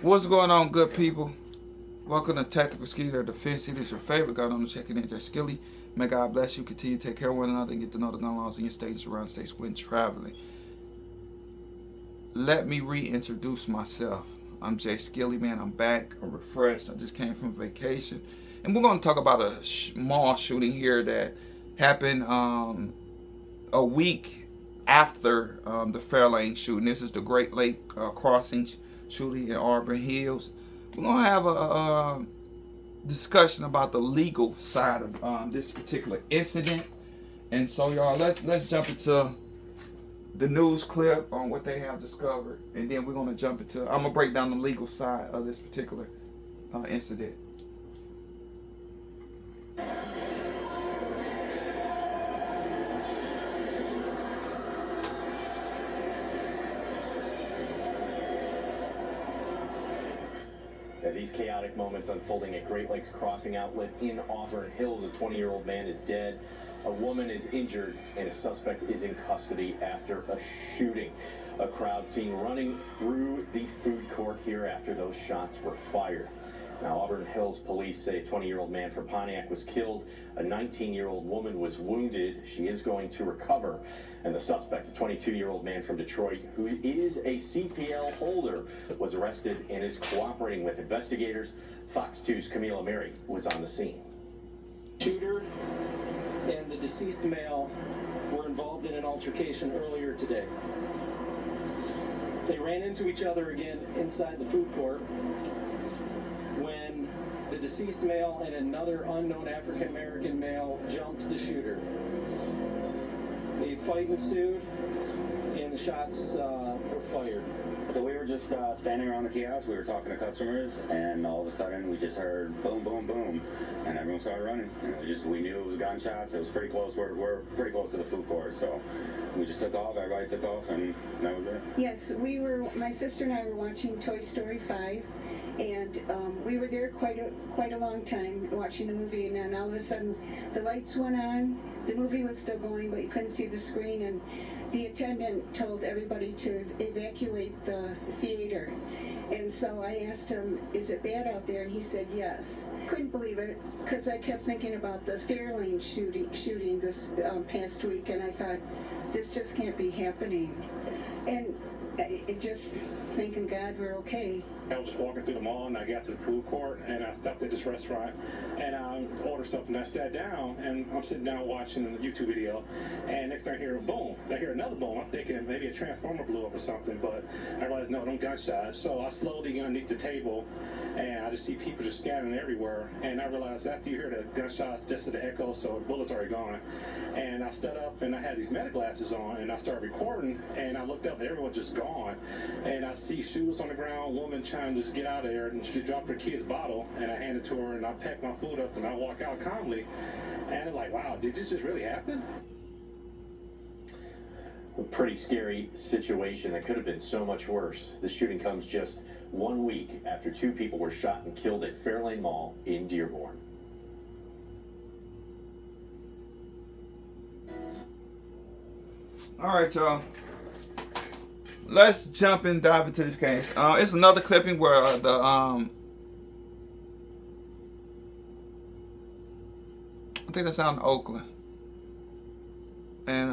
What's going on, good people? Welcome to Tactical Skilly Defense. It is your favorite gun on the checking in, Jay Skilly. May God bless you. Continue to take care of one another and get to know the gun laws in your state and surrounding states when traveling. Let me reintroduce myself. I'm Jay Skilly, man. I'm back. I'm refreshed. I just came from vacation. And we're going to talk about a mall shooting here that happened a week after the Fairlane shooting. This is the Great Lake Crossing shooting in Auburn Hills. We're gonna have a discussion about the legal side of this particular incident. And so, y'all, let's jump into the news clip on what they have discovered, and then we're gonna jump into. I'm gonna break down the legal side of this particular incident. These chaotic moments unfolding at Great Lakes Crossing Outlet in Auburn Hills. A 20-year-old man is dead, a woman is injured, and a suspect is in custody after a shooting. A crowd seen running through the food court here after those shots were fired. Now, Auburn Hills police say a 20-year-old man from Pontiac was killed. A 19-year-old woman was wounded. She is going to recover. And the suspect, a 22-year-old man from Detroit, who is a CPL holder, was arrested and is cooperating with investigators. Fox 2's Camila Mary was on the scene. Shooter and the deceased male were involved in an altercation earlier today. They ran into each other again inside the food court when the deceased male and another unknown African-American male jumped the shooter. The fight ensued and the shots were fired. So we were just standing around the kiosk, we were talking to customers, and all of a sudden we just heard boom, boom, boom, and everyone started running. And we knew it was gunshots. It was pretty close. We're pretty close to the food court, so we just took off. Everybody took off, and that was it. Yes, my sister and I were watching Toy Story 5, and we were there quite a long time watching the movie, and then all of a sudden the lights went on. The movie was still going, but you couldn't see the screen, and the attendant told everybody to evacuate the theater. And so I asked him, is it bad out there? And he said yes. Couldn't believe it, because I kept thinking about the Fairlane shooting this past week, and I thought, this just can't be happening. And it just thanking God we're okay. I was just walking through the mall and I got to the food court and I stopped at this restaurant and I ordered something. I sat down and I'm sitting down watching the YouTube video, and next thing I hear a boom. I hear another boom. I'm thinking maybe a transformer blew up or something, but I realized no, them gunshots. So I slowly get underneath the table and I just see people just scattering everywhere, and I realized after you hear the gunshots, just to the echo, so the bullets are gone. And I stood up and I had these meta glasses on and I started recording, and I looked up and everyone's just gone. And I see shoes on the ground, woman trying to just get out of there, and she dropped her kid's bottle, and I handed it to her, and I packed my food up, and I walk out calmly, and I'm like, wow, did this just really happen? A pretty scary situation that could have been so much worse. The shooting comes just 1 week after 2 people were shot and killed at Fairlane Mall in Dearborn. All right, y'all. Let's jump and dive into this case. It's another clipping where I think that's out in Oakland, and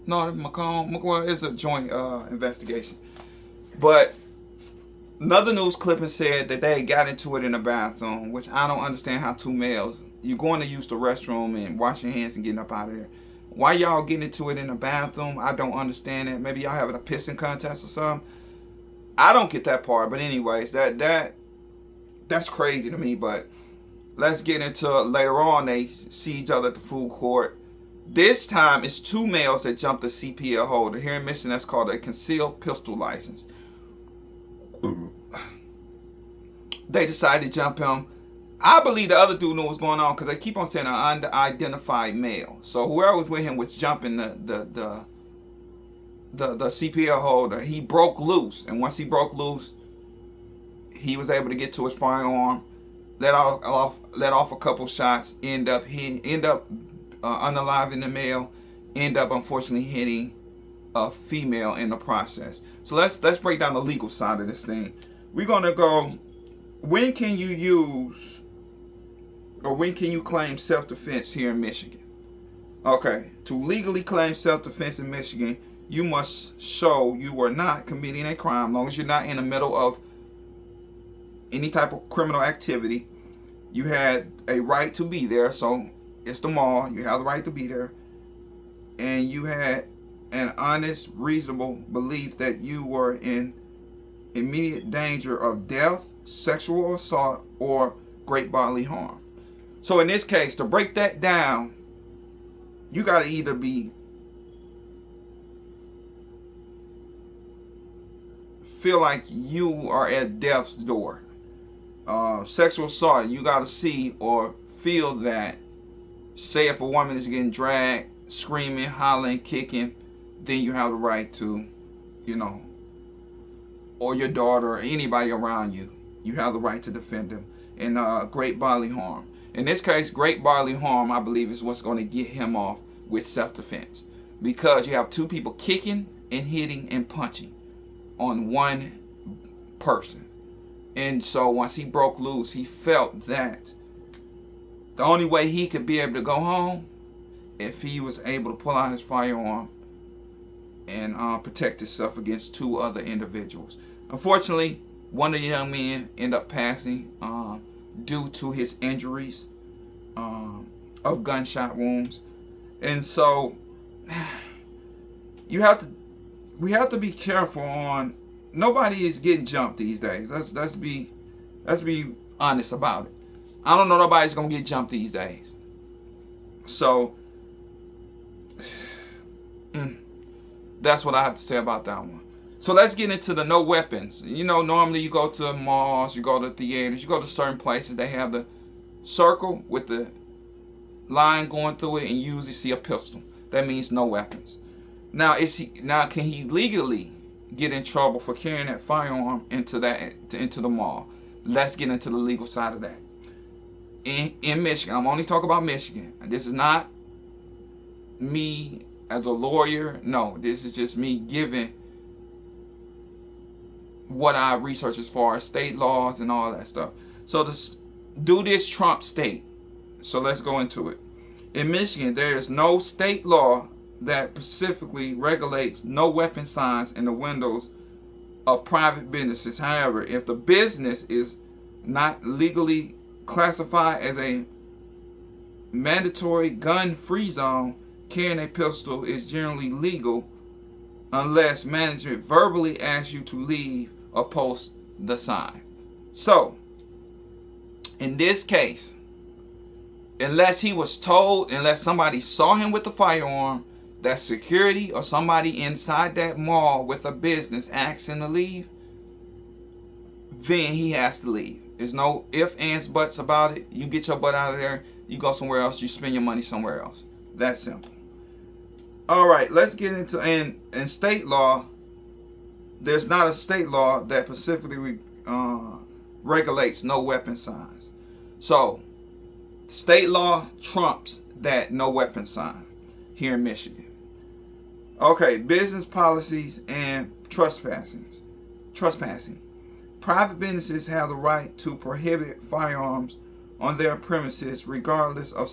no, Macomb. Well, it's a joint investigation. But another news clipping said that they got into it in the bathroom, which I don't understand how 2 males, you're going to use the restroom and wash your hands and getting up out of there. Why y'all getting into it in the bathroom? I don't understand it. Maybe y'all having a pissing contest or something. I don't get that part. But anyways, that's crazy to me. But let's get into it later on. They see each other at the food court. This time it's 2 males that jumped the CPL holder. Here in Michigan, that's called a concealed pistol license. They decided to jump him. I believe the other dude knew what was going on, because they keep on saying an unidentified male. So whoever was with him was jumping the CPL holder. He broke loose, and once he broke loose, he was able to get to his firearm, let off a couple shots, end up unaliving the male, end up unfortunately hitting a female in the process. So let's break down the legal side of this thing. we're going to go, when can you use, or when can you claim self-defense here in Michigan? Okay, to legally claim self-defense in Michigan, you must show you were not committing a crime, as long as you're not in the middle of any type of criminal activity. You had a right to be there, so it's the mall, you have the right to be there, and you had an honest, reasonable belief that you were in immediate danger of death, sexual assault, or great bodily harm. So in this case, to break that down, you got to either feel like you are at death's door. Sexual assault, you got to see or feel that, say if a woman is getting dragged, screaming, hollering, kicking, then you have the right to, or your daughter or anybody around you, you have the right to defend them. And great bodily harm. In this case, great bodily harm, I believe, is what's going to get him off with self-defense. Because you have two people kicking and hitting and punching on one person. And so once he broke loose, he felt that the only way he could be able to go home if he was able to pull out his firearm and protect himself against two other individuals. Unfortunately, one of the young men ended up passing due to his injuries of gunshot wounds. And so we have to be careful on, nobody is getting jumped these days. Let's be honest about it. I don't know nobody's gonna get jumped these days. So that's what I have to say about that one. So let's get into the no weapons. Normally you go to malls, you go to theaters, you go to certain places, they have the circle with the line going through it, and you usually see a pistol. That means no weapons. Now, can he legally get in trouble for carrying that firearm into the mall? Let's get into the legal side of that. In Michigan, I'm only talking about Michigan. This is not me as a lawyer. No, this is just me giving what I researched as far as state laws and all that stuff. So do this Trump state. So let's go into it. In Michigan, there is no state law that specifically regulates no weapon signs in the windows of private businesses. However, if the business is not legally classified as a mandatory gun-free zone, carrying a pistol is generally legal unless management verbally asks you to leave or post the sign. So, in this case, unless somebody saw him with the firearm, that security or somebody inside that mall with a business asks him to leave, then he has to leave. There's no ifs, ands, buts about it. You get your butt out of there, you go somewhere else, you spend your money somewhere else. That's simple. All right, let's get into, in state law, there's not a state law that specifically regulates no weapon signs. So, state law trumps that no weapon sign here in Michigan. Okay, business policies and trespassing. Private businesses have the right to prohibit firearms on their premises regardless of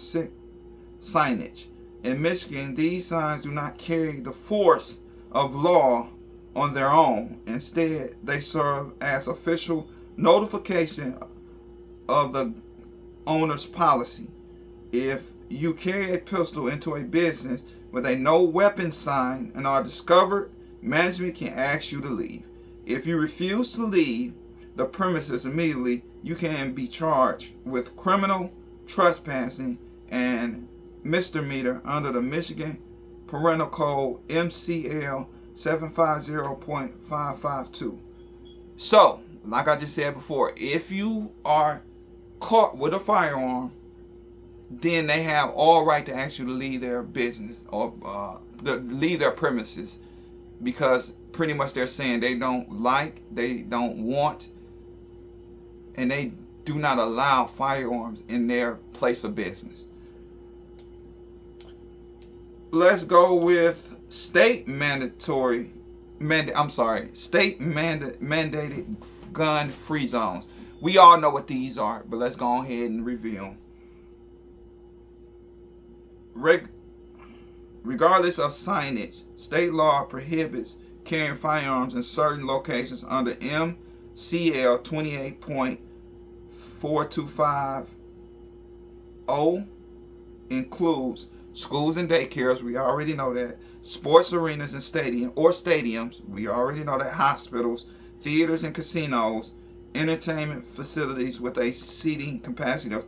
signage. In Michigan, these signs do not carry the force of law on their own. Instead, they serve as official notification of the owner's policy. If you carry a pistol into a business with a no weapon sign and are discovered, management can ask you to leave. If you refuse to leave the premises immediately, you can be charged with criminal trespassing and misdemeanor under the Michigan Penal Code MCL 750.552. So, like I just said before, if you are caught with a firearm, then they have all right to ask you to leave their business or leave their premises, because pretty much they're saying they don't want, and they do not allow firearms in their place of business. Let's go with state mandated gun-free zones. We all know what these are, but let's go ahead and review them. Regardless of signage, state law prohibits carrying firearms in certain locations under MCL 28.425O. Includes schools and daycares, we already know that, sports arenas and stadiums, we already know that, hospitals, theaters and casinos, entertainment facilities with a seating capacity of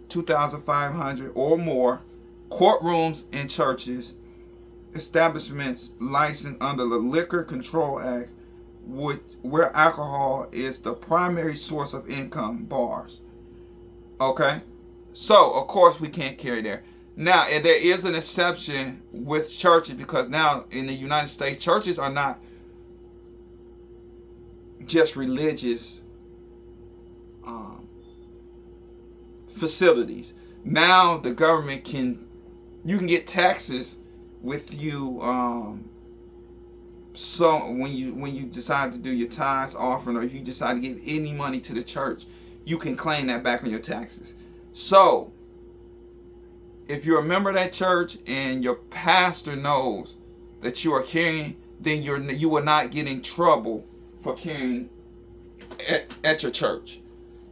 2,500 or more, courtrooms and churches, establishments licensed under the Liquor Control Act, where alcohol is the primary source of income, bars. Okay? So, of course, we can't carry there. Now, and there is an exception with churches, because now in the United States, churches are not just religious facilities. Now the government you can get taxes with you. So when you decide to do your tithes, offering, or if you decide to give any money to the church, you can claim that back on your taxes. So if you're a member of that church and your pastor knows that you are carrying, then you will not get in trouble for carrying at your church.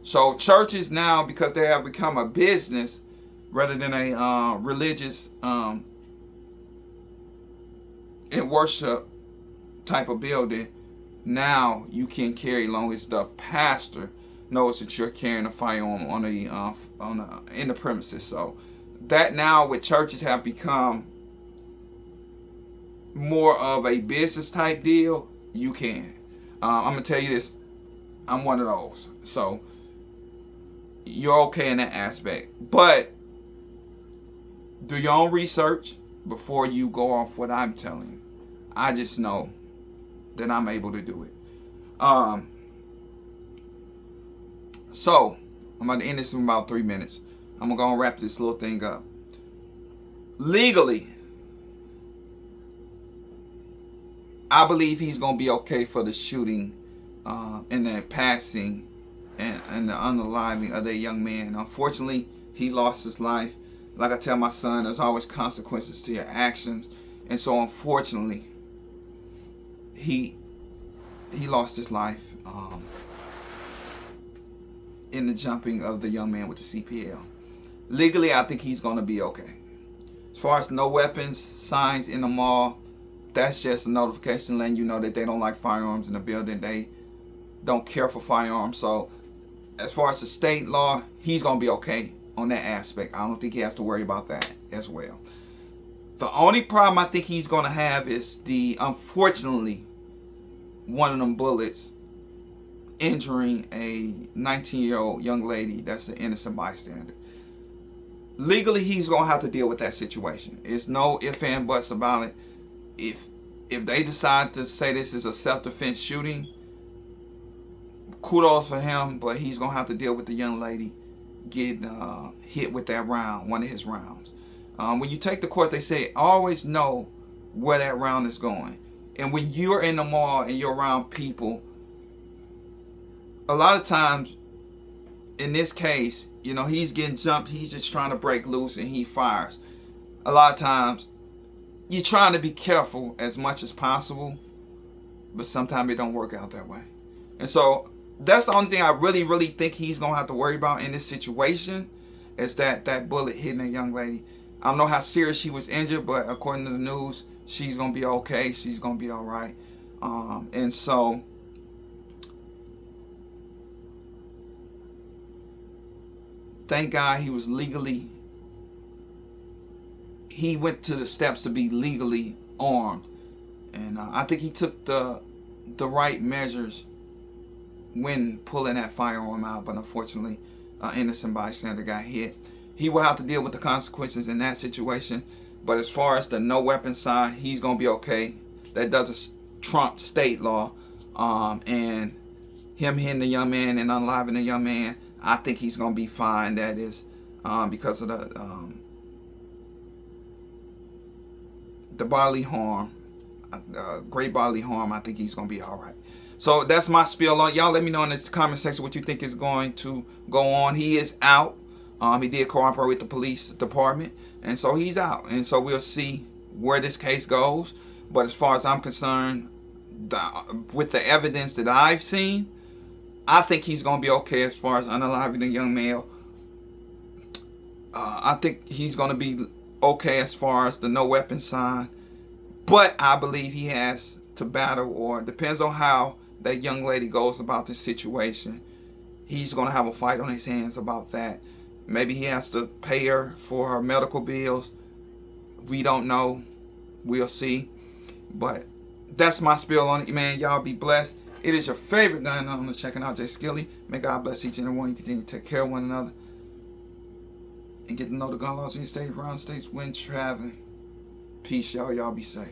So churches now, because they have become a business rather than a religious and worship type of building, now you can carry as long as the pastor knows that you're carrying a firearm in the premises. So that now with churches have become more of a business type deal, you can. I'm gonna tell you this, I'm one of those. So you're okay in that aspect. But do your own research before you go off what I'm telling you. I just know that I'm able to do it. So I'm about to end this in about 3 minutes. I'm gonna wrap this little thing up. Legally, I believe he's gonna be okay for the shooting and the passing and the unaliving of that young man. Unfortunately, he lost his life. Like I tell my son, there's always consequences to your actions, and so unfortunately, he lost his life in the jumping of the young man with the CPL. Legally, I think he's gonna be okay. As far as no weapons signs in the mall, that's just a notification letting you know that they don't like firearms in the building. They don't care for firearms. So as far as the state law, he's gonna be okay on that aspect. I don't think he has to worry about that as well. The only problem I think he's gonna have is unfortunately, one of them bullets injuring a 19-year-old young lady that's an innocent bystander. Legally, he's gonna have to deal with that situation. It's no ifs and buts about it. If they decide to say this is a self-defense shooting, kudos for him, but he's gonna have to deal with the young lady getting hit with that round, one of his rounds. When you take the court, they say always know where that round is going. And when you're in the mall and you're around people, a lot of times, in this case, he's getting jumped, he's just trying to break loose and he fires. A lot of times, you're trying to be careful as much as possible, but sometimes it don't work out that way. And so that's the only thing I really, really think he's going to have to worry about in this situation is that bullet hitting a young lady. I don't know how serious she was injured, but according to the news, she's going to be okay. She's going to be all right. And so thank God he went to the steps to be legally armed. And I think he took the right measures when pulling that firearm out, but unfortunately, an innocent bystander got hit. He will have to deal with the consequences in that situation. But as far as the no weapon side, he's going to be okay. That doesn't trump state law. And him hitting the young man and unaliving the young man, I think he's going to be fine. That is because of the bodily harm, great bodily harm. I think he's going to be all right. So that's my spiel on. Y'all let me know in the comment section what you think is going to go on. He is out. He did cooperate with the police department, and so he's out. And so we'll see where this case goes. But as far as I'm concerned, with the evidence that I've seen, I think he's going to be okay as far as unaliving the young male. I think he's going to be okay as far as the no weapon sign. But I believe he has to battle, or depends on how that young lady goes about this situation. He's going to have a fight on his hands about that. Maybe he has to pay her for her medical bills. We don't know. We'll see. But that's my spiel on it, man. Y'all be blessed. It is your favorite gun owner checking out Jay Skilly. May God bless each and every one. You continue to take care of one another and get to know the gun laws in your state, around states when traveling. Peace, y'all. Y'all be safe.